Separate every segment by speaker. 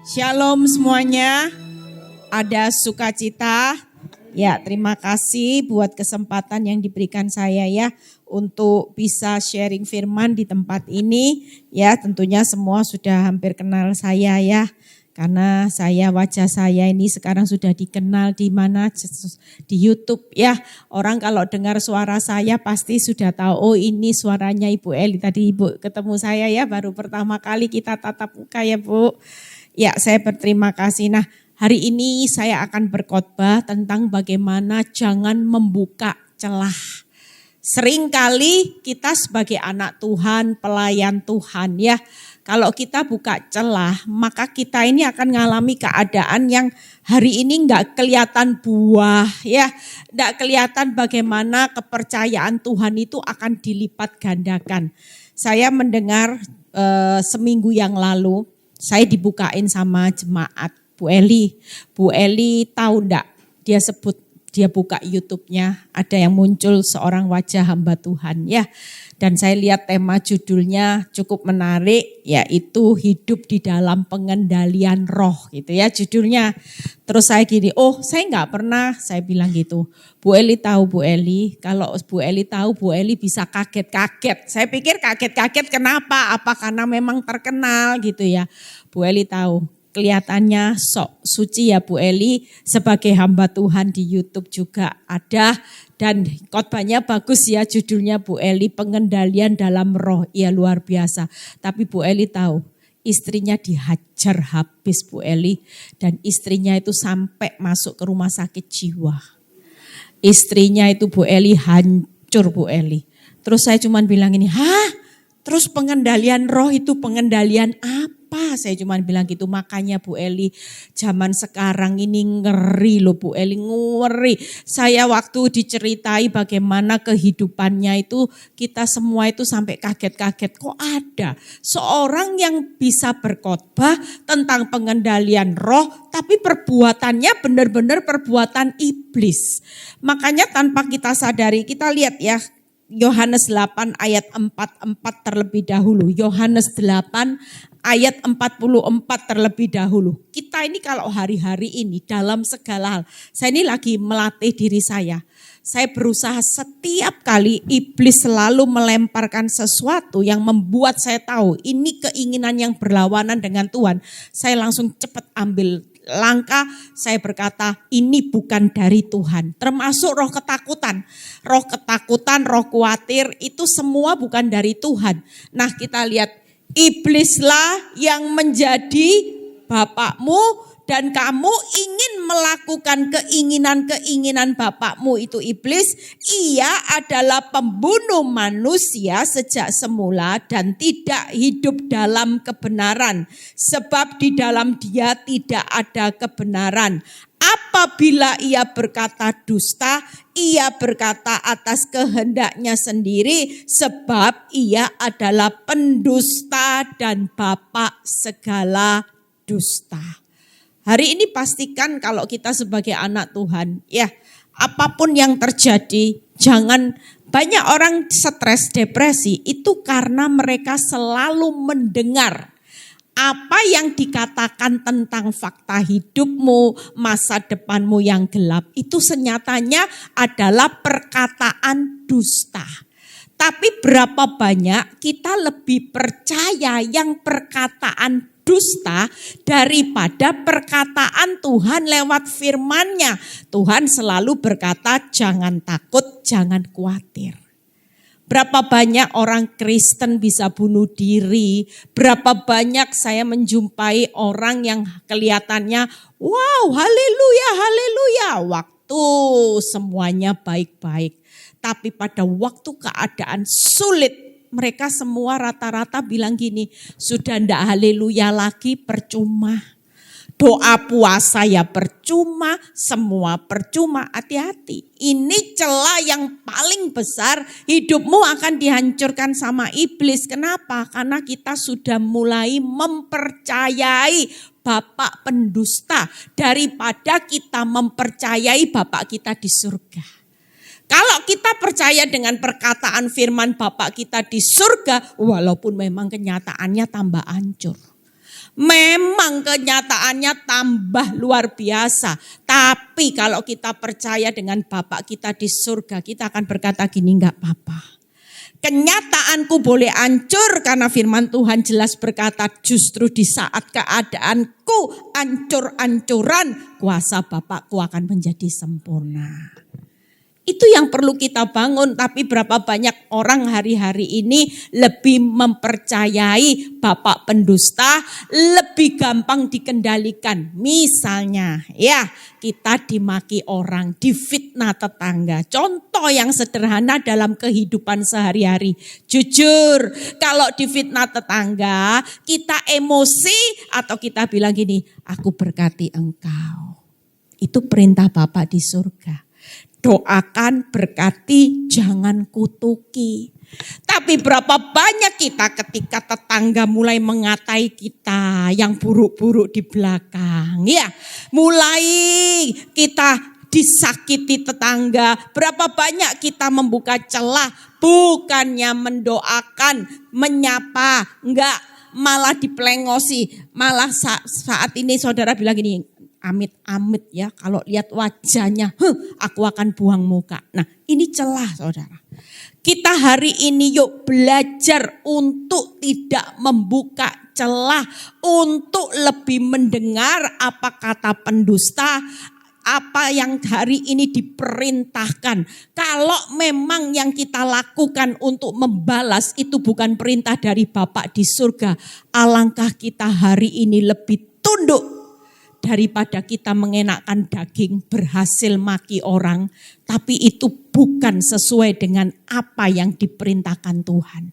Speaker 1: Shalom semuanya, ada sukacita. Ya, terima kasih buat kesempatan yang diberikan saya ya untuk bisa sharing firman di tempat ini. Ya, tentunya semua sudah hampir kenal saya ya. Karena wajah saya ini sekarang sudah dikenal di mana, di YouTube ya. Orang kalau dengar suara saya pasti sudah tahu, oh ini suaranya Ibu Eli. Tadi Ibu ketemu saya ya, baru pertama kali kita tatap muka ya Bu. Ya, saya berterima kasih. Nah, hari ini saya akan berkhotbah tentang bagaimana jangan membuka celah. Seringkali kita sebagai anak Tuhan, pelayan Tuhan ya, kalau kita buka celah, maka kita ini akan mengalami keadaan yang hari ini enggak kelihatan buah ya, enggak kelihatan bagaimana kepercayaan Tuhan itu akan dilipat gandakan. Saya mendengar seminggu yang lalu, saya dibukain sama jemaat, Bu Eli. Bu Eli tahu enggak, dia buka YouTube-nya, ada yang muncul seorang wajah hamba Tuhan ya. Dan saya lihat tema judulnya cukup menarik, yaitu hidup di dalam pengendalian roh gitu ya judulnya. Terus saya gini, saya enggak pernah, saya bilang gitu. Bu Eli tahu Bu Eli, kalau Bu Eli tahu Bu Eli bisa kaget-kaget. Saya pikir kaget-kaget kenapa? Apa karena memang terkenal gitu ya. Bu Eli tahu. Kelihatannya sok suci ya Bu Eli, sebagai hamba Tuhan di YouTube juga ada. Dan khotbahnya bagus ya, judulnya Bu Eli pengendalian dalam roh, ya luar biasa. Tapi Bu Eli tahu istrinya dihajar habis Bu Eli, dan istrinya itu sampai masuk ke rumah sakit jiwa. Istrinya itu Bu Eli hancur Bu Eli. Terus saya cuma bilang ini, terus pengendalian roh itu pengendalian apa? Saya cuma bilang gitu, makanya Bu Eli zaman sekarang ini ngeri loh Bu Eli, ngeri. Saya waktu diceritai bagaimana kehidupannya itu, kita semua itu sampai kaget-kaget, kok ada seorang yang bisa berkhotbah tentang pengendalian roh, tapi perbuatannya benar-benar perbuatan iblis. Makanya tanpa kita sadari, kita lihat ya, Yohanes 8 ayat 44 terlebih dahulu. Yohanes 8 ayat 44 terlebih dahulu. Kita ini kalau hari-hari ini dalam segala hal, saya ini lagi melatih diri saya. Saya berusaha setiap kali iblis selalu melemparkan sesuatu yang membuat saya tahu ini keinginan yang berlawanan dengan Tuhan. Saya langsung cepat ambil langkah, saya berkata ini bukan dari Tuhan. Termasuk roh ketakutan, roh khawatir itu semua bukan dari Tuhan. Nah kita lihat, iblislah yang menjadi bapakmu dan kamu ingin melakukan keinginan-keinginan bapakmu itu iblis. Ia adalah pembunuh manusia sejak semula dan tidak hidup dalam kebenaran. Sebab di dalam dia tidak ada kebenaran. Apabila ia berkata dusta, ia berkata atas kehendaknya sendiri, sebab ia adalah pendusta dan bapak segala dusta. Hari ini pastikan kalau kita sebagai anak Tuhan, ya apapun yang terjadi, jangan, banyak orang stres, depresi, itu karena mereka selalu mendengar apa yang dikatakan tentang fakta hidupmu, masa depanmu yang gelap, itu senyatanya adalah perkataan dusta. Tapi berapa banyak kita lebih percaya yang perkataan dusta daripada perkataan Tuhan lewat firman-Nya. Tuhan selalu berkata jangan takut, jangan khawatir. Berapa banyak orang Kristen bisa bunuh diri, berapa banyak saya menjumpai orang yang kelihatannya wow haleluya haleluya, waktu semuanya baik-baik. Tapi pada waktu keadaan sulit, mereka semua rata-rata bilang gini, sudah ndak haleluya lagi, percuma. Doa puasa ya percuma, semua percuma, hati-hati. Ini celah yang paling besar, hidupmu akan dihancurkan sama iblis. Kenapa? Karena kita sudah mulai mempercayai bapak pendusta daripada kita mempercayai bapak kita di surga. Kalau kita percaya dengan perkataan firman Bapak kita di surga, walaupun memang kenyataannya tambah hancur. Memang kenyataannya godaannya tambah luar biasa. Tapi kalau kita percaya dengan Bapak kita di surga, kita akan berkata gini, enggak apa-apa. Kenyataanku boleh hancur karena firman Tuhan jelas berkata justru di saat keadaanku hancur-hancuran, kuasa Bapakku akan menjadi sempurna. Itu yang perlu kita bangun, tapi berapa banyak orang hari-hari ini lebih mempercayai bapak pendusta, lebih gampang dikendalikan. Misalnya ya, kita dimaki orang, difitnah tetangga. Contoh yang sederhana dalam kehidupan sehari-hari. Jujur, kalau difitnah tetangga, kita emosi atau kita bilang gini, aku berkati engkau. Itu perintah Bapak di surga. Doakan, berkati, jangan kutuki. Tapi berapa banyak kita ketika tetangga mulai mengatai kita yang buruk-buruk di belakang. Ya, mulai kita disakiti tetangga. Berapa banyak kita membuka celah, bukannya mendoakan, menyapa, enggak, malah diplengosi. Malah saat ini saudara bilang gini, amit-amit ya, kalau lihat wajahnya, aku akan buang muka. Nah, ini celah saudara. Kita hari ini yuk belajar untuk tidak membuka celah, untuk lebih mendengar apa kata pendusta, apa yang hari ini diperintahkan. Kalau memang yang kita lakukan untuk membalas itu bukan perintah dari Bapak di surga, alangkah kita hari ini lebih tunduk daripada kita mengenakan daging berhasil maki orang, tapi itu bukan sesuai dengan apa yang diperintahkan Tuhan.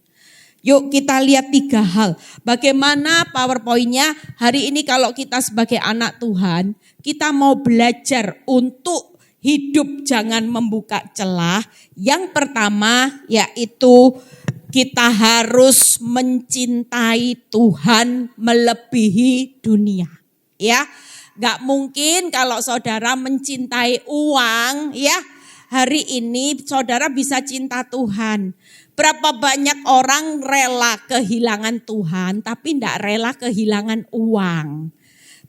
Speaker 1: Yuk kita lihat 3 hal. Bagaimana PowerPoint-nya hari ini kalau kita sebagai anak Tuhan, kita mau belajar untuk hidup jangan membuka celah. Yang pertama yaitu kita harus mencintai Tuhan melebihi dunia. Ya. Gak mungkin kalau saudara mencintai uang ya, hari ini saudara bisa cinta Tuhan. Berapa banyak orang rela kehilangan Tuhan tapi tidak rela kehilangan uang.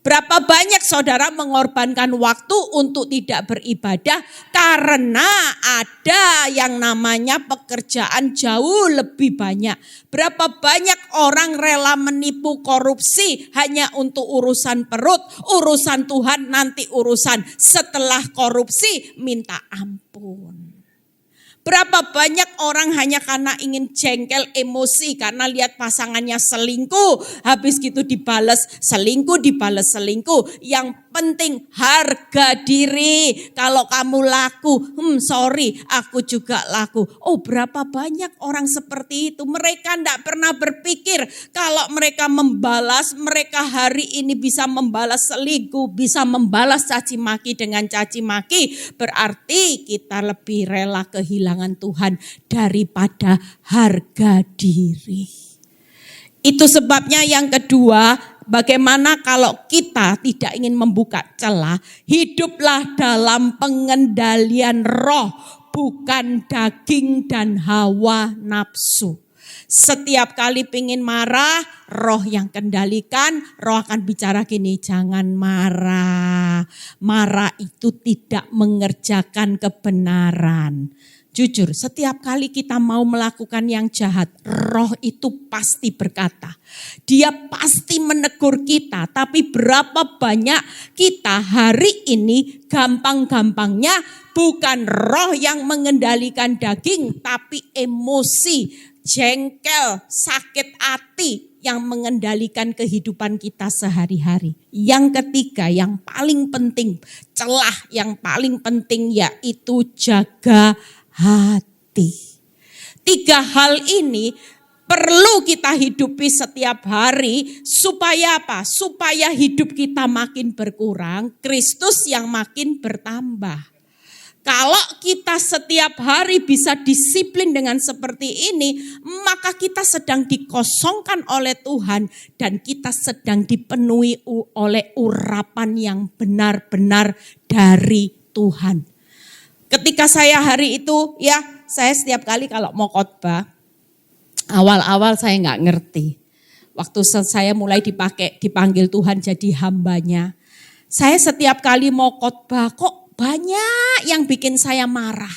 Speaker 1: Berapa banyak saudara mengorbankan waktu untuk tidak beribadah karena ada yang namanya pekerjaan jauh lebih banyak. Berapa banyak orang rela menipu korupsi hanya untuk urusan perut, urusan Tuhan nanti urusan setelah korupsi minta ampun. Berapa banyak orang hanya karena ingin jengkel emosi karena lihat pasangannya selingkuh. Habis gitu dibales selingkuh, dibales selingkuh. Yang penting harga diri. Kalau kamu laku, sorry aku juga laku. Oh berapa banyak orang seperti itu. Mereka tidak pernah berpikir kalau mereka membalas, mereka hari ini bisa membalas selingkuh, bisa membalas caci maki dengan caci maki. Berarti kita lebih rela kehilangan Tuhan daripada harga diri. Itu sebabnya yang kedua, bagaimana kalau kita tidak ingin membuka celah, hiduplah dalam pengendalian roh, bukan daging dan hawa nafsu. Setiap kali pingin marah, roh yang kendalikan, roh akan bicara gini, jangan marah. Marah itu tidak mengerjakan kebenaran. Jujur, setiap kali kita mau melakukan yang jahat, roh itu pasti berkata. Dia pasti menegur kita, tapi berapa banyak kita hari ini gampang-gampangnya bukan roh yang mengendalikan daging, tapi emosi, jengkel, sakit hati yang mengendalikan kehidupan kita sehari-hari. Yang ketiga, yang paling penting, celah yang paling penting yaitu jaga hati. 3 hal ini perlu kita hidupi setiap hari supaya apa? Supaya hidup kita makin berkurang, Kristus yang makin bertambah. Kalau kita setiap hari bisa disiplin dengan seperti ini, maka kita sedang dikosongkan oleh Tuhan dan kita sedang dipenuhi oleh urapan yang benar-benar dari Tuhan. Ketika saya hari itu saya setiap kali kalau mau khotbah, awal-awal saya nggak ngerti. Waktu saya mulai dipanggil Tuhan jadi hambanya. Saya setiap kali mau khotbah kok banyak yang bikin saya marah.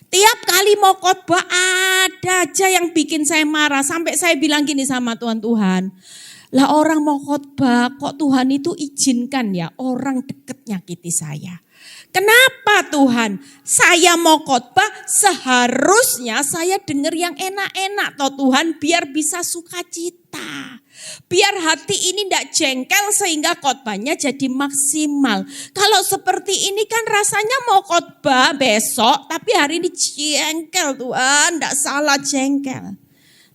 Speaker 1: Tiap kali mau khotbah ada aja yang bikin saya marah. Sampai saya bilang gini sama Tuhan, lah orang mau khotbah kok Tuhan itu izinkan ya orang deket nyakiti saya. Kenapa Tuhan? Saya mau khotbah seharusnya saya dengar yang enak-enak toh Tuhan biar bisa sukacita. Biar hati ini tidak jengkel sehingga khotbahnya jadi maksimal. Kalau seperti ini kan rasanya mau khotbah besok tapi hari ini jengkel Tuhan, tidak salah jengkel.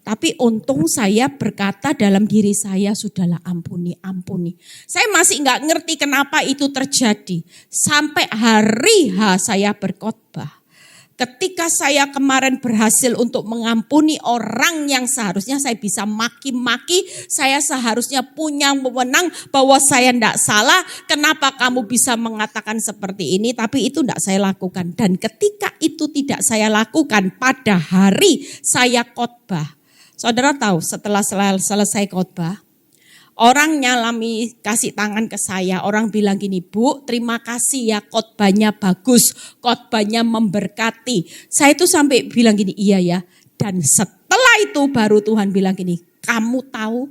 Speaker 1: Tapi untung saya berkata dalam diri saya, sudahlah ampuni. Saya masih nggak ngerti kenapa itu terjadi. Sampai hari saya berkhotbah. Ketika saya kemarin berhasil untuk mengampuni orang yang seharusnya saya bisa maki-maki, saya seharusnya punya wewenang bahwa saya tidak salah. Kenapa kamu bisa mengatakan seperti ini? Tapi itu tidak saya lakukan. Dan ketika itu tidak saya lakukan pada hari saya khotbah. Saudara tahu setelah selesai khotbah, orang nyalami kasih tangan ke saya, orang bilang gini, Bu terima kasih ya khotbahnya bagus, khotbahnya memberkati. Saya itu sampai bilang gini, iya ya. Dan setelah itu baru Tuhan bilang gini, kamu tahu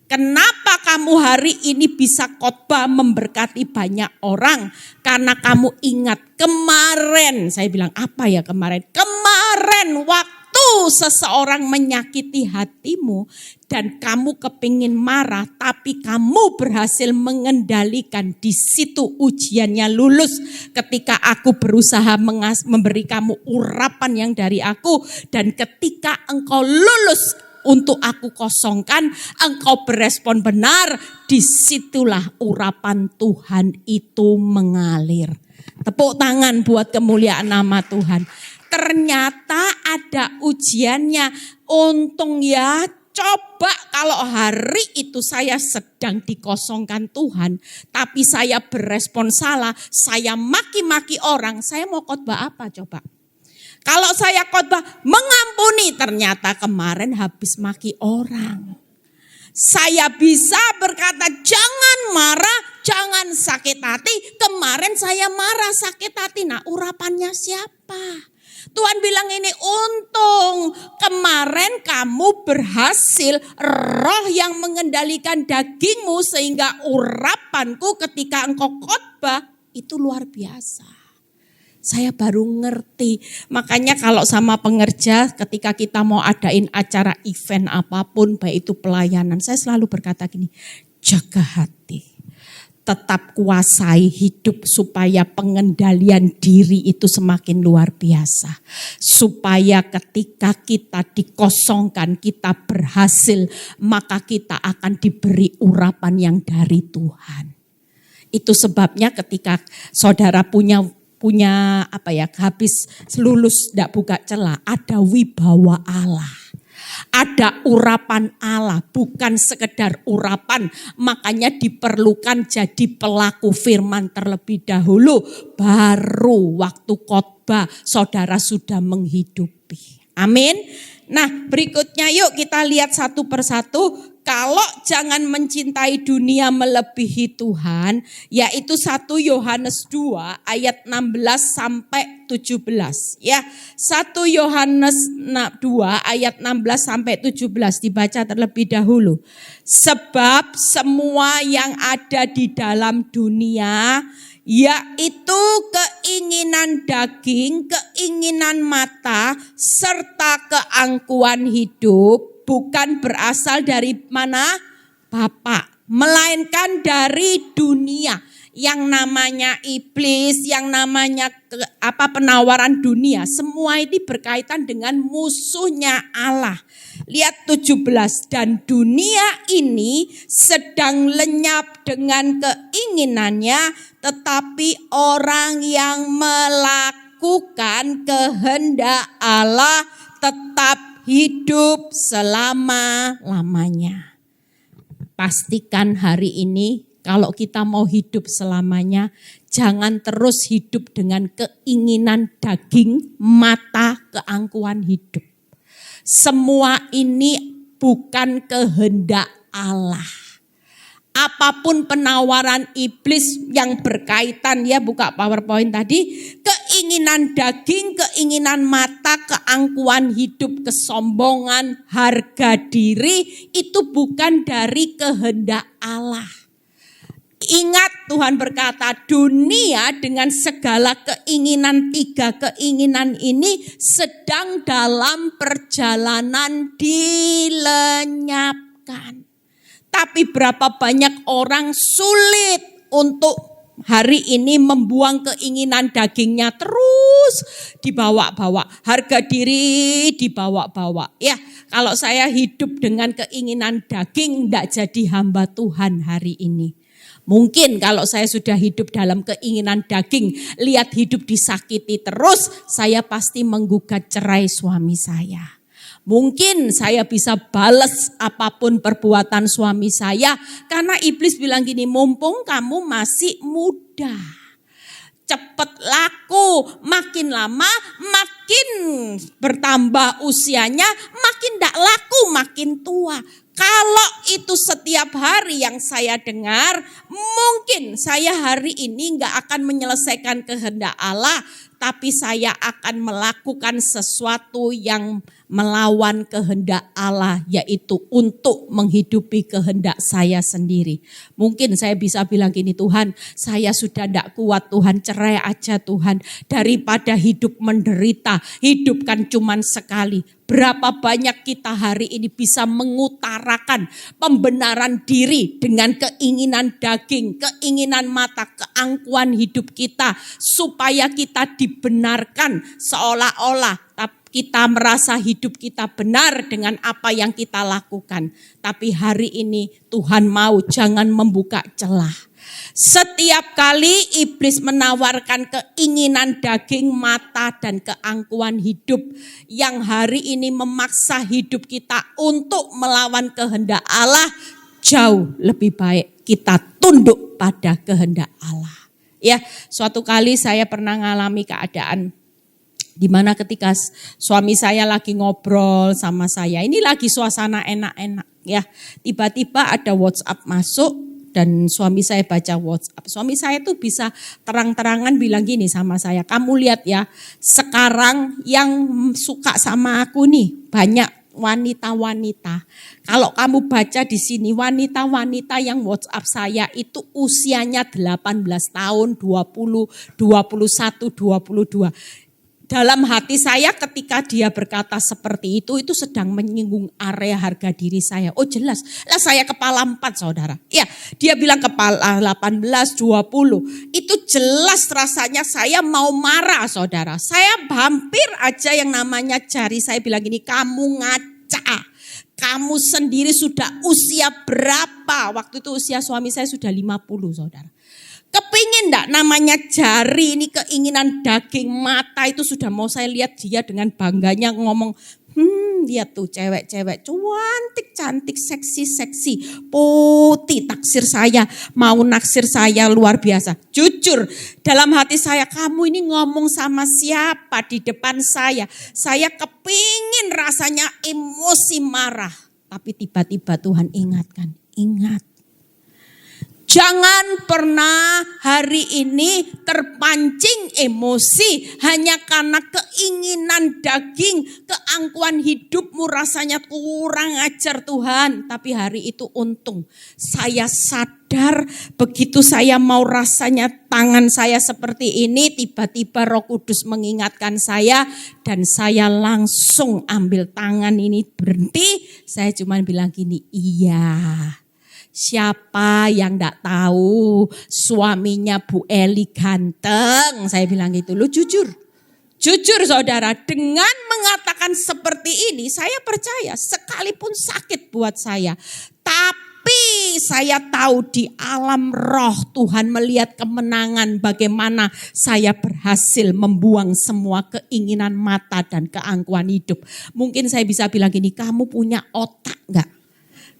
Speaker 1: kenapa kamu hari ini bisa khotbah memberkati banyak orang? Karena kamu ingat kemarin, saya bilang apa ya kemarin? Kemarin waktu seseorang menyakiti hatimu dan kamu kepingin marah tapi kamu berhasil mengendalikan, di situ ujiannya lulus. Ketika aku berusaha memberi kamu urapan yang dari aku, dan ketika engkau lulus untuk aku kosongkan, engkau berespon benar, disitulah urapan Tuhan itu mengalir. Tepuk tangan buat kemuliaan nama Tuhan. Ternyata ada ujiannya. Untung ya, coba kalau hari itu saya sedang dikosongkan Tuhan, tapi saya berespon salah, saya maki-maki orang, saya mau khotbah apa coba? Kalau saya khotbah mengampuni, ternyata kemarin habis maki orang. Saya bisa berkata jangan marah, jangan sakit hati. Kemarin saya marah, sakit hati. Nah, urapannya siapa? Tuhan bilang ini, untung kemarin kamu berhasil, roh yang mengendalikan dagingmu sehingga urapanku ketika engkau khotbah itu luar biasa. Saya baru ngerti. Makanya kalau sama pengerja ketika kita mau adain acara event apapun, baik itu pelayanan, saya selalu berkata gini, jaga hati. Tetap kuasai hidup supaya pengendalian diri itu semakin luar biasa. Supaya ketika kita dikosongkan, kita berhasil, maka kita akan diberi urapan yang dari Tuhan. Itu sebabnya ketika saudara punya habis lulus tidak buka celah, ada wibawa Allah. Ada urapan Allah, bukan sekedar urapan. Makanya diperlukan jadi pelaku firman terlebih dahulu. Baru waktu khotbah saudara sudah menghidupi. Amin. Nah, berikutnya yuk kita lihat satu persatu. Kalau jangan mencintai dunia melebihi Tuhan, yaitu 1 Yohanes 2 ayat 16 sampai 17 ya. 1 Yohanes 2 ayat 16 sampai 17 dibaca terlebih dahulu. Sebab semua yang ada di dalam dunia, yaitu keinginan daging, keinginan mata, serta keangkuhan hidup, bukan berasal dari mana? Bapa, melainkan dari dunia. Yang namanya iblis, yang namanya penawaran dunia, semua ini berkaitan dengan musuhnya Allah. Lihat 17, dan dunia ini sedang lenyap dengan keinginannya, tetapi orang yang melakukan kehendak Allah tetap hidup selama-lamanya. Pastikan hari ini kalau kita mau hidup selamanya, jangan terus hidup dengan keinginan daging, mata, keangkuhan hidup. Semua ini bukan kehendak Allah. Apapun penawaran iblis yang berkaitan, ya buka PowerPoint tadi, keinginan daging, keinginan mata, keangkuhan hidup, kesombongan, harga diri, itu bukan dari kehendak Allah. Ingat Tuhan berkata, dunia dengan segala keinginan, 3 keinginan ini sedang dalam perjalanan dilenyapkan. Tapi berapa banyak orang sulit untuk hari ini membuang keinginan dagingnya, terus dibawa-bawa. Harga diri dibawa-bawa. Ya, kalau saya hidup dengan keinginan daging, tidak jadi hamba Tuhan hari ini. Mungkin kalau saya sudah hidup dalam keinginan daging, lihat hidup disakiti terus, saya pasti menggugat cerai suami saya. Mungkin saya bisa balas apapun perbuatan suami saya, karena iblis bilang gini, mumpung kamu masih muda, cepat laku, makin lama makin bertambah usianya, makin tidak laku, makin tua. Kalau itu setiap hari yang saya dengar, mungkin saya hari ini nggak akan menyelesaikan kehendak Allah, tapi saya akan melakukan sesuatu yang melawan kehendak Allah, yaitu untuk menghidupi kehendak saya sendiri. Mungkin saya bisa bilang gini, Tuhan, saya sudah tidak kuat, Tuhan, cerai aja Tuhan. Daripada hidup menderita, hidup kan cuman sekali. Berapa banyak kita hari ini bisa mengutarakan pembenaran diri dengan keinginan daging, keinginan mata, keangkuhan hidup kita, supaya kita dibenarkan seolah-olah kita merasa hidup kita benar dengan apa yang kita lakukan. Tapi hari ini Tuhan mau jangan membuka celah. Setiap kali iblis menawarkan keinginan daging, mata, dan keangkuhan hidup yang hari ini memaksa hidup kita untuk melawan kehendak Allah, jauh lebih baik kita tunduk pada kehendak Allah. Ya, suatu kali saya pernah mengalami keadaan di mana ketika suami saya lagi ngobrol sama saya, ini lagi suasana enak-enak ya, tiba-tiba ada WhatsApp masuk dan suami saya baca WhatsApp. Suami saya tuh bisa terang-terangan bilang gini sama saya, kamu lihat ya, sekarang yang suka sama aku nih banyak wanita-wanita. Kalau kamu baca di sini, wanita-wanita yang WhatsApp saya itu usianya 18 tahun, 20, 21, 22. Dalam hati saya ketika dia berkata seperti itu sedang menyinggung area harga diri saya. Oh jelas, lah saya kepala 4 saudara. Ya, dia bilang kepala 18, 20. Itu jelas rasanya saya mau marah saudara. Saya hampir aja yang namanya jari saya bilang gini, kamu ngaca. Kamu sendiri sudah usia berapa? Waktu itu usia suami saya sudah 50 saudara. Kepingin enggak namanya jari ini, keinginan daging, mata itu sudah mau saya lihat dia dengan bangganya ngomong, lihat tuh cewek-cewek cantik, seksi, putih, taksir saya, mau naksir saya luar biasa. Jujur dalam hati saya, kamu ini ngomong sama siapa di depan saya? Saya kepingin rasanya emosi marah, tapi tiba-tiba Tuhan ingatkan, ingat. Jangan pernah hari ini terpancing emosi hanya karena keinginan daging, keangkuhan hidupmu rasanya kurang ajar Tuhan. Tapi hari itu untung saya sadar begitu saya mau rasanya tangan saya seperti ini, tiba-tiba Roh Kudus mengingatkan saya dan saya langsung ambil tangan ini berhenti. Saya cuma bilang gini, iya. Siapa yang enggak tahu suaminya Bu Eli ganteng? Saya bilang gitu. Lu jujur saudara, dengan mengatakan seperti ini saya percaya sekalipun sakit buat saya. Tapi saya tahu di alam roh Tuhan melihat kemenangan bagaimana saya berhasil membuang semua keinginan mata dan keangkuhan hidup. Mungkin saya bisa bilang gini, kamu punya otak enggak?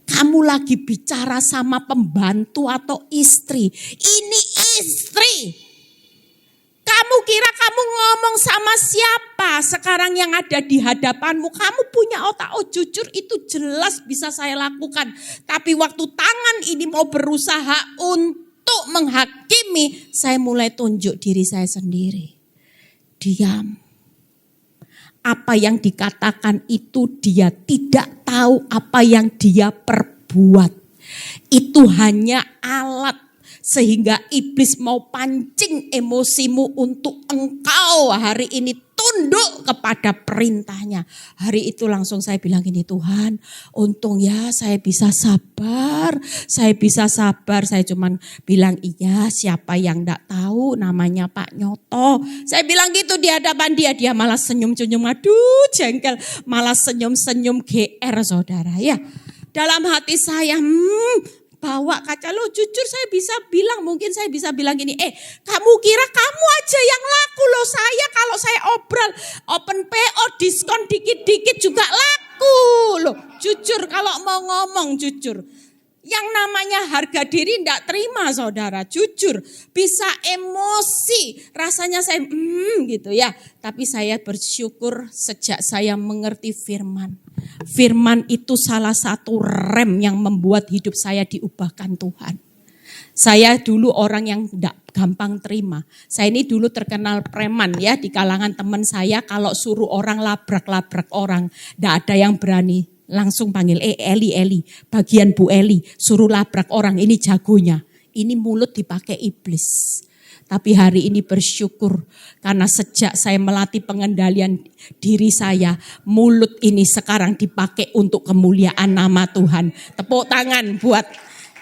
Speaker 1: Kamu lagi bicara sama pembantu atau istri. Ini istri. Kamu kira Kamu ngomong sama siapa sekarang yang ada di hadapanmu? Kamu punya otak, oh jujur itu jelas bisa saya lakukan. Tapi waktu tangan ini mau berusaha untuk menghakimi, saya mulai tunjuk diri saya sendiri. Diam. Apa yang dikatakan itu dia tidak tahu apa yang dia perbuat. Itu hanya alat. Sehingga iblis mau pancing emosimu untuk engkau hari ini tunduk kepada perintahnya. Hari itu langsung saya bilang gini, Tuhan untung ya saya bisa sabar. Saya bisa sabar, saya cuman bilang iya siapa yang enggak tahu namanya Pak Nyoto. Saya bilang gitu di hadapan dia, dia malah senyum-senyum, aduh jengkel. Malah senyum-senyum GR saudara ya. Dalam hati saya, bawa kaca lo, jujur saya bisa bilang, mungkin saya bisa bilang gini, kamu kira kamu aja yang laku loh, saya kalau saya open PO diskon dikit-dikit juga laku loh. Jujur kalau mau ngomong jujur. Yang namanya harga diri enggak terima saudara, jujur. Bisa emosi, rasanya saya gitu ya. Tapi saya bersyukur sejak saya mengerti firman. Firman itu salah satu rem yang membuat hidup saya diubahkan Tuhan. Saya dulu orang yang enggak gampang terima. Saya ini dulu terkenal preman ya di kalangan teman saya. Kalau suruh orang labrak-labrak orang, enggak ada yang berani. Langsung panggil, Eli, bagian Bu Eli, suruh labrak orang, ini jagonya. Ini mulut dipakai iblis. Tapi hari ini bersyukur karena sejak saya melatih pengendalian diri saya, mulut ini sekarang dipakai untuk kemuliaan nama Tuhan. Tepuk tangan buat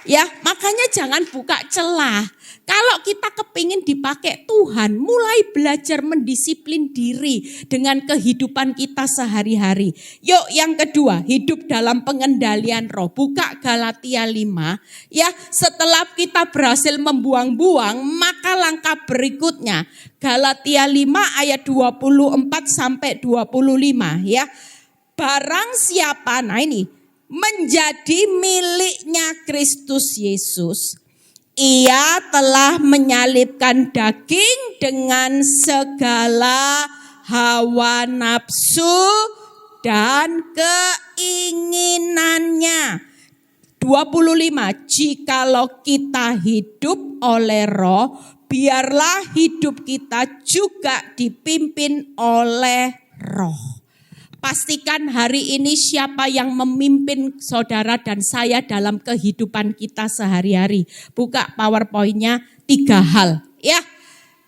Speaker 1: ya, makanya jangan buka celah. Kalau kita kepingin dipakai Tuhan, mulai belajar mendisiplin diri dengan kehidupan kita sehari-hari. Yuk yang kedua, hidup dalam pengendalian roh. Buka Galatia 5. Ya, setelah kita berhasil membuang-buang, maka langkah berikutnya. Galatia 5 ayat 24 sampai 25 ya. Barang siapa, nah ini, menjadi miliknya Kristus Yesus, ia telah menyalibkan daging dengan segala hawa nafsu dan keinginannya. 25, jikalau kita hidup oleh roh, biarlah hidup kita juga dipimpin oleh roh. Pastikan hari ini siapa yang memimpin saudara dan saya dalam kehidupan kita sehari-hari. Buka PowerPoint-nya 3 hal. Ya,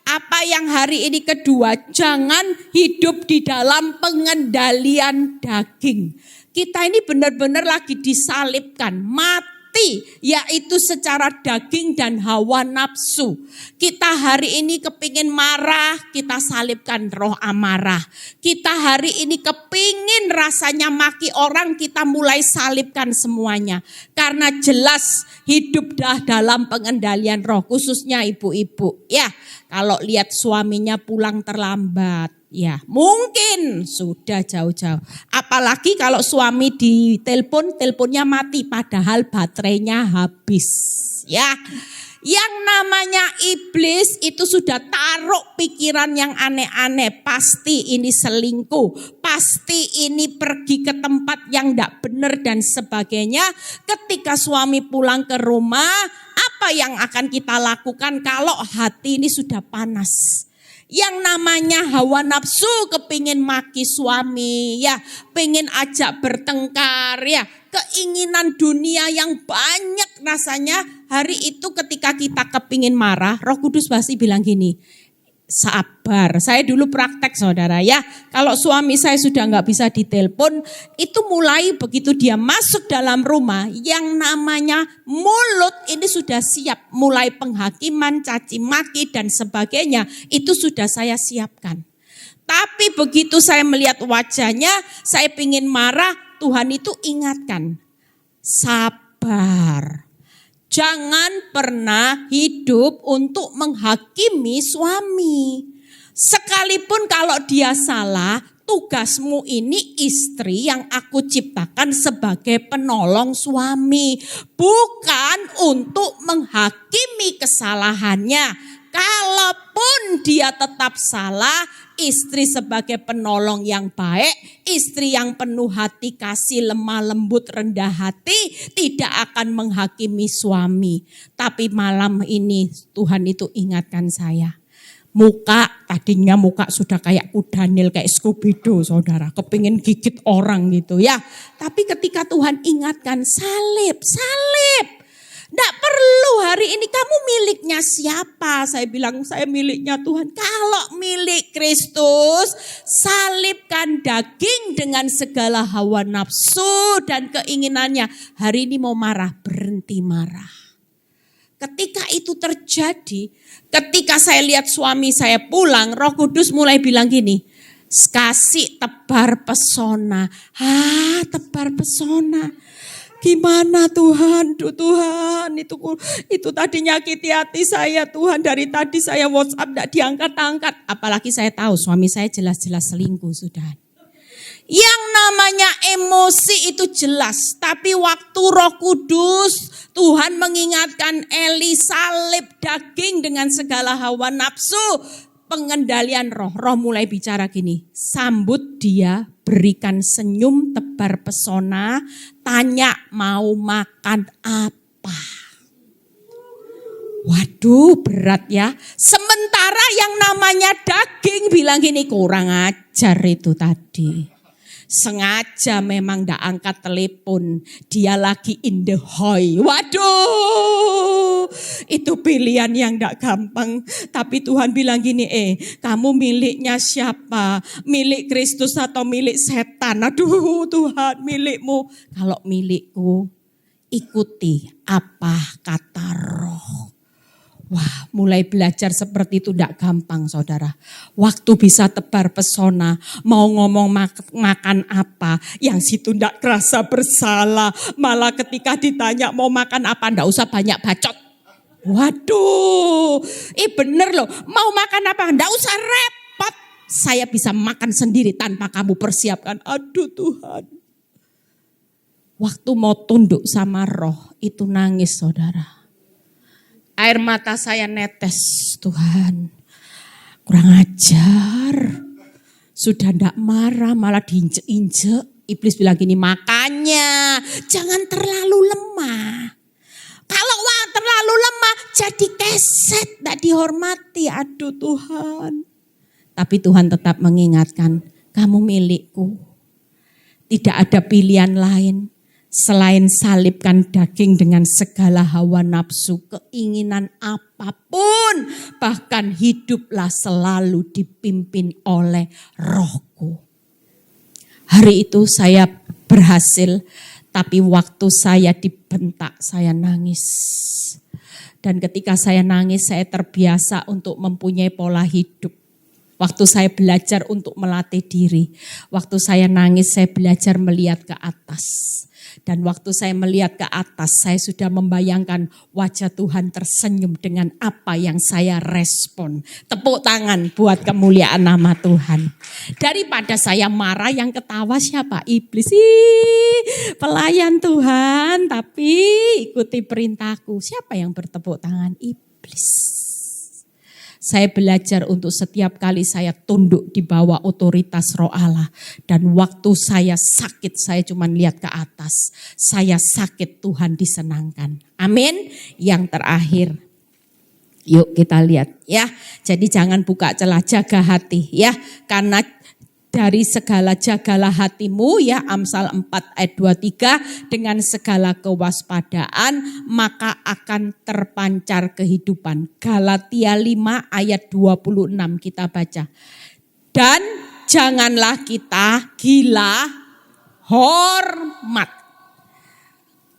Speaker 1: apa yang hari ini kedua, jangan hidup di dalam pengendalian daging. Kita ini benar-benar lagi disalibkan, mati. Yaitu secara daging dan hawa nafsu. Kita hari ini kepingin marah, kita salibkan roh amarah. Kita hari ini kepingin rasanya maki orang, kita mulai salibkan semuanya. Karena jelas hidup dah dalam pengendalian roh, khususnya ibu-ibu. Ya, kalau lihat suaminya pulang terlambat, ya mungkin sudah jauh-jauh. Apalagi kalau suami ditelepon, teleponnya mati padahal baterainya habis. Ya, yang namanya iblis itu sudah taruh pikiran yang aneh-aneh. Pasti ini selingkuh, pasti ini pergi ke tempat yang tidak benar dan sebagainya. Ketika suami pulang ke rumah, apa yang akan kita lakukan kalau hati ini sudah panas? Yang namanya hawa nafsu kepingin maki suami, ya, pengen ajak bertengkar, ya, keinginan dunia yang banyak rasanya. Hari itu ketika kita kepingin marah, Roh Kudus pasti bilang gini, sabar. Saya dulu praktek saudara ya, kalau suami saya sudah gak bisa ditelepon, itu mulai begitu dia masuk dalam rumah, yang namanya mulut ini sudah siap. Mulai penghakiman, caci maki dan sebagainya, itu sudah saya siapkan. Tapi begitu saya melihat wajahnya, saya pingin marah, Tuhan itu ingatkan, sabar. Jangan pernah hidup untuk menghakimi suami. Sekalipun kalau dia salah, tugasmu ini istri yang aku ciptakan sebagai penolong suami. Bukan untuk menghakimi kesalahannya. Kalaupun dia tetap salah, istri sebagai penolong yang baik, istri yang penuh hati kasih, lemah lembut, rendah hati, tidak akan menghakimi suami. Tapi malam ini Tuhan itu ingatkan saya. Tadinya muka sudah kayak Kudanil, kayak Scooby-Doo saudara. Kepingin gigit orang gitu ya. Tapi ketika Tuhan ingatkan salib. Tidak perlu hari ini kamu miliknya siapa? Saya bilang saya miliknya Tuhan. Kalau milik Kristus, salibkan daging dengan segala hawa nafsu dan keinginannya. Hari ini mau marah, berhenti marah. Ketika itu terjadi, ketika saya lihat suami saya pulang, Roh Kudus mulai bilang gini, kasih tebar pesona. Tebar pesona. Gimana Tuhan? Tuhan itu tadi nyakiti hati saya Tuhan. Dari tadi saya WhatsApp tidak diangkat-angkat. Apalagi saya tahu suami saya jelas-jelas selingkuh sudah. Yang namanya emosi itu jelas. Tapi waktu Roh Kudus, Tuhan mengingatkan Eli salib daging dengan segala hawa nafsu. Pengendalian roh. Roh mulai bicara gini. Sambut dia, berikan senyum, tebar pesona. Tanya mau makan apa. Waduh berat ya. Sementara yang namanya daging bilang gini, kurang ajar itu tadi. Sengaja memang gak angkat telepon. Dia lagi in the hoy. Waduh. Itu pilihan yang gak gampang. Tapi Tuhan bilang gini, kamu miliknya siapa? Milik Kristus atau milik setan? Aduh Tuhan, milikmu. Kalau milikku, ikuti apa kata Roh. Wah, mulai belajar seperti itu tidak gampang saudara. Waktu bisa tebar pesona, mau ngomong makan apa, yang situ tidak kerasa bersalah. Malah ketika ditanya mau makan apa, tidak usah banyak bacot. Waduh, bener loh, mau makan apa, tidak usah repot. Saya bisa makan sendiri tanpa kamu persiapkan. Aduh Tuhan. Waktu mau tunduk sama Roh, itu nangis saudara. Air mata saya netes, Tuhan. Kurang ajar. Sudah tidak marah, malah diinjek-injek. Iblis bilang gini, makanya jangan terlalu lemah. Kalau terlalu lemah, jadi keset, tidak dihormati. Aduh Tuhan. Tapi Tuhan tetap mengingatkan, kamu milikku. Tidak ada pilihan lain. Selain salibkan daging dengan segala hawa nafsu, keinginan apapun, bahkan hiduplah selalu dipimpin oleh Rohku. Hari itu saya berhasil, tapi waktu saya dibentak, saya nangis. Dan ketika saya nangis, saya terbiasa untuk mempunyai pola hidup. Waktu saya belajar untuk melatih diri, waktu saya nangis, saya belajar melihat ke atas. Dan waktu saya melihat ke atas, saya sudah membayangkan wajah Tuhan tersenyum dengan apa yang saya respon. Tepuk tangan buat kemuliaan nama Tuhan. Daripada saya marah, yang ketawa siapa? Iblis. Pelayan Tuhan, tapi ikuti perintahku. Siapa yang bertepuk tangan? Iblis. Saya belajar untuk setiap kali saya tunduk di bawah otoritas Roh Allah. Dan waktu saya sakit, saya cuma lihat ke atas. Saya sakit, Tuhan disenangkan. Amin. Yang terakhir, yuk kita lihat ya. Jadi jangan buka celah, jaga hati ya. Karena dari segala jagalah hatimu ya, Amsal 4 ayat 23, dengan segala kewaspadaan maka akan terpancar kehidupan. Galatia 5 ayat 26 kita baca. Dan janganlah kita gila hormat.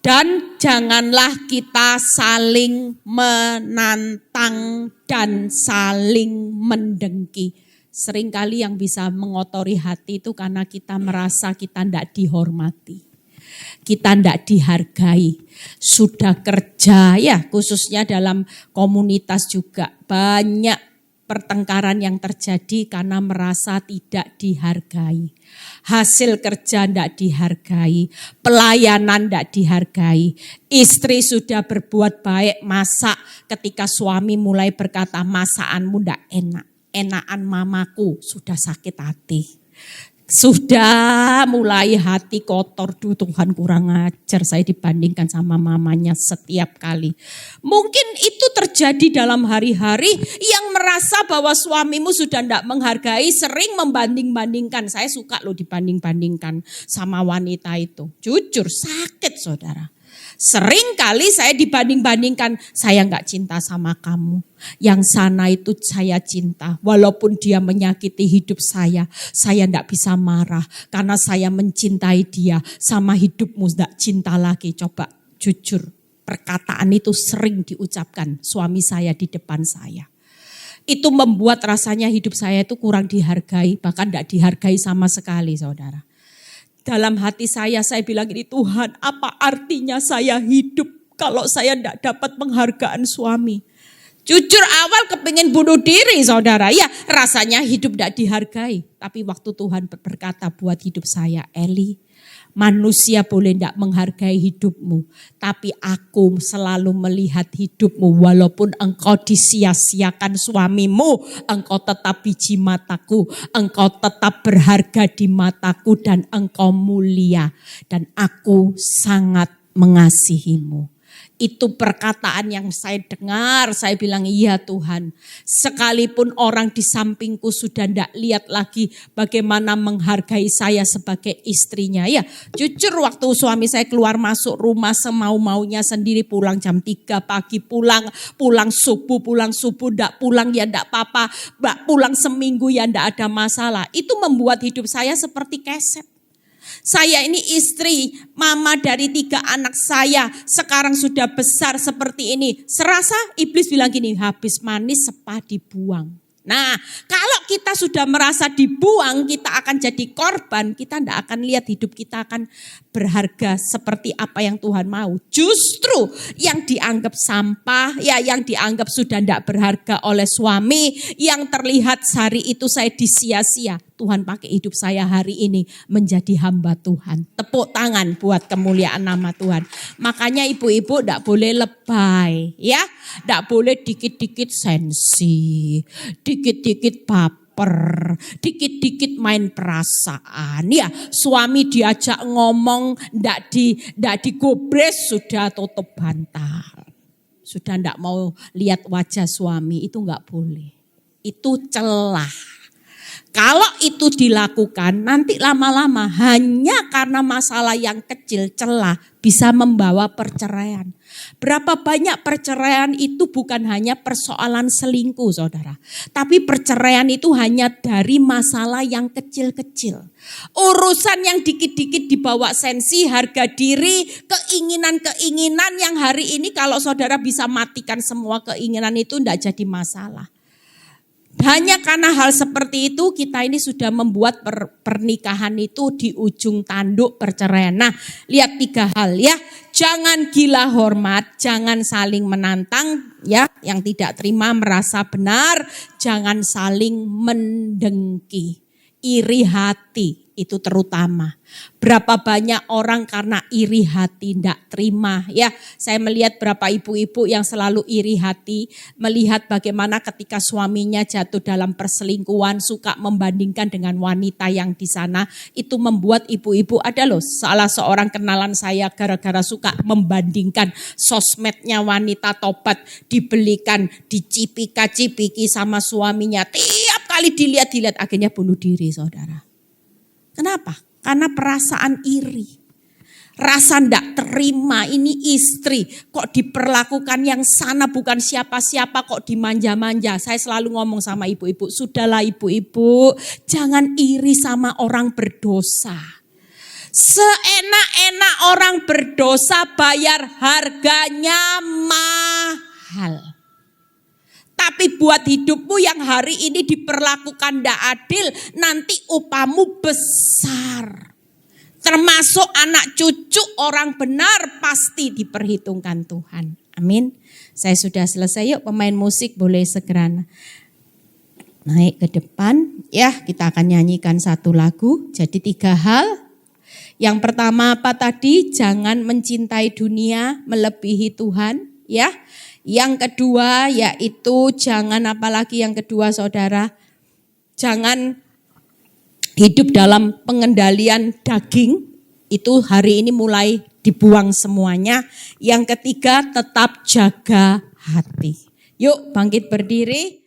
Speaker 1: Dan janganlah kita saling menantang dan saling mendengki. Seringkali yang bisa mengotori hati itu karena kita merasa kita tidak dihormati. Kita tidak dihargai. Sudah kerja ya, khususnya dalam komunitas juga banyak Pertengkaran yang terjadi karena merasa tidak dihargai. Hasil kerja tidak dihargai, pelayanan tidak dihargai. Istri sudah berbuat baik, masak, ketika suami mulai berkata masakanmu tidak enak. Enakan mamaku, sudah sakit hati. Sudah mulai hati kotor, duh Tuhan kurang ajar saya dibandingkan sama mamanya setiap kali. Mungkin itu terjadi dalam hari-hari yang merasa bahwa suamimu sudah tidak menghargai, sering membanding-bandingkan. Saya suka loh dibanding-bandingkan sama wanita itu. Jujur sakit saudara. Sering kali saya dibanding-bandingkan, saya enggak cinta sama kamu. Yang sana itu saya cinta, walaupun dia menyakiti hidup saya enggak bisa marah. Karena saya mencintai dia, sama hidupmu enggak cinta lagi. Coba jujur, perkataan itu sering diucapkan suami saya di depan saya. Itu membuat rasanya hidup saya itu kurang dihargai, bahkan enggak dihargai sama sekali saudara. Dalam hati saya bilang ini, Tuhan apa artinya saya hidup kalau saya tidak dapat penghargaan suami. Jujur awal kepingin bunuh diri saudara. Ya rasanya hidup tidak dihargai. Tapi waktu Tuhan berkata buat hidup saya, Eli, manusia boleh tidak menghargai hidupmu. Tapi aku selalu melihat hidupmu. Walaupun engkau disia-siakan suamimu, engkau tetap biji mataku. Engkau tetap berharga di mataku dan engkau mulia. Dan aku sangat mengasihimu. Itu perkataan yang saya dengar, saya bilang iya Tuhan. Sekalipun orang di sampingku sudah tidak lihat lagi bagaimana menghargai saya sebagai istrinya. Ya jujur waktu suami saya keluar masuk rumah semau-maunya sendiri, pulang jam 3 pagi, pulang subuh tidak pulang ya tidak apa-apa. Pulang seminggu ya tidak ada masalah. Itu membuat hidup saya seperti keset. Saya ini istri, mama dari 3 anak saya, sekarang sudah besar seperti ini. Serasa iblis bilang gini, habis manis sepah dibuang. Nah kalau kita sudah merasa dibuang, kita akan jadi korban, kita tidak akan lihat hidup kita akan berharga seperti apa yang Tuhan mau. Justru yang dianggap sampah, ya yang dianggap sudah tidak berharga oleh suami, yang terlihat hari itu saya disia-sia. Tuhan pakai hidup saya hari ini menjadi hamba Tuhan. Tepuk tangan buat kemuliaan nama Tuhan. Makanya ibu-ibu tidak boleh lebay, ya, tidak boleh dikit-dikit sensi, dikit-dikit baper, dikit-dikit main perasaan. Ya, suami diajak ngomong, tidak digobres sudah tutup bantal, sudah tidak mau lihat wajah suami, itu nggak boleh. Itu celah. Kalau itu dilakukan nanti lama-lama hanya karena masalah yang kecil celah bisa membawa perceraian. Berapa banyak perceraian itu bukan hanya persoalan selingkuh saudara. Tapi perceraian itu hanya dari masalah yang kecil-kecil. Urusan yang dikit-dikit dibawa sensi, harga diri, keinginan-keinginan yang hari ini kalau saudara bisa matikan semua keinginan itu tidak jadi masalah. Hanya karena hal seperti itu kita ini sudah membuat pernikahan itu di ujung tanduk perceraian. Nah lihat 3 hal ya. Jangan gila hormat, jangan saling menantang ya. Yang tidak terima merasa benar, jangan saling mendengki. Iri hati itu terutama. Berapa banyak orang karena iri hati tidak terima ya. Saya melihat berapa ibu-ibu yang selalu iri hati. Melihat bagaimana ketika suaminya jatuh dalam perselingkuhan. Suka membandingkan dengan wanita yang di sana. Itu membuat ibu-ibu ada loh. Salah seorang kenalan saya gara-gara suka membandingkan sosmednya wanita tobat. Dibelikan, dicipika-cipiki sama suaminya. Tiap kali dilihat akhirnya bunuh diri saudara. Kenapa? Karena perasaan iri. Rasa ndak terima ini istri. Kok diperlakukan yang sana bukan siapa-siapa kok dimanja-manja. Saya selalu ngomong sama ibu-ibu. Sudahlah ibu-ibu jangan iri sama orang berdosa. Seenak-enak orang berdosa bayar harganya mahal. Tapi buat hidupmu yang hari ini diperlakukan tidak adil, nanti upamu besar. Termasuk anak cucu orang benar pasti diperhitungkan Tuhan. Amin. Saya sudah selesai, yuk pemain musik boleh segera. Naik ke depan, ya kita akan nyanyikan satu lagu. Jadi 3 hal. Yang pertama apa tadi? Jangan mencintai dunia melebihi Tuhan, ya. Yang kedua yaitu jangan, apalagi yang kedua saudara, jangan hidup dalam pengendalian daging. Itu hari ini mulai dibuang semuanya. Yang ketiga tetap jaga hati. Yuk bangkit berdiri.